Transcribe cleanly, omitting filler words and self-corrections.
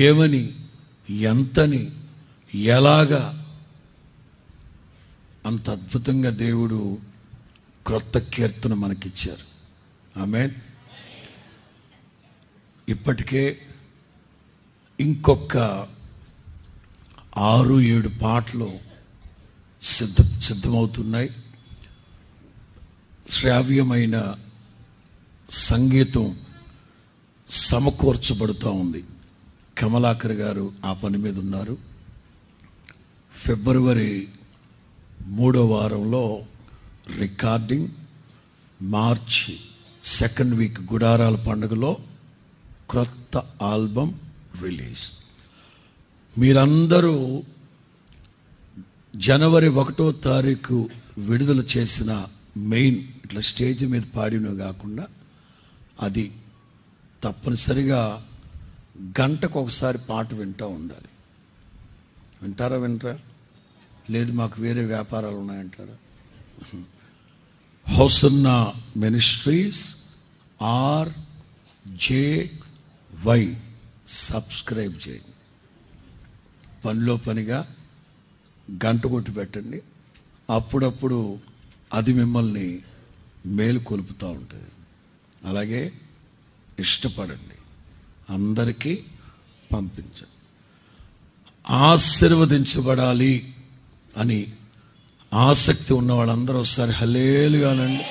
ఏమని, ఎంతని, ఎలాగా, అంత అద్భుతంగా దేవుడు క్రొత్త కీర్తన మనకిచ్చారు. ఆమేన్. ఇప్పటికే ఇంకొక 6-7 పాటలు సిద్ధమవుతున్నాయి. శ్రావ్యమైన సంగీతం సమకూర్చబడుతూ ఉంది. కమలాకర్ గారు ఆ పని మీద ఉన్నారు. ఫిబ్రవరి 3వ వారంలో రికార్డింగ్, మార్చి 2nd వీక్ గుడారాల పండుగలో క్రొత్త ఆల్బమ్ రిలీజ్. మీరందరూ జనవరి 1వ తారీఖు విడుదల చేసిన మెయిన్ ఇట్లా స్టేజ్ మీద పాడినవి కాకుండా అది తప్పనిసరిగా గంటకు ఒకసారి పాట వింటూ ఉండాలి. వింటారా? లేదు మాకు వేరే వ్యాపారాలు ఉన్నాయంటారా? హోసన్నా మినిస్ట్రీస్ RJY సబ్స్క్రైబ్ చేయండి. పనిలో పనిగా గంట కొట్టి పెట్టండి. అప్పుడప్పుడు అది మిమ్మల్ని మేలు కొలుపుతూ ఉంటుంది. అలాగే ఇష్టపడండి, అందరికీ పంపించండి. ఆశీర్వదించబడాలి అని ఆసక్తి ఉన్న వాళ్ళందరూ ఒకసారి హల్లెలూయా అనండి.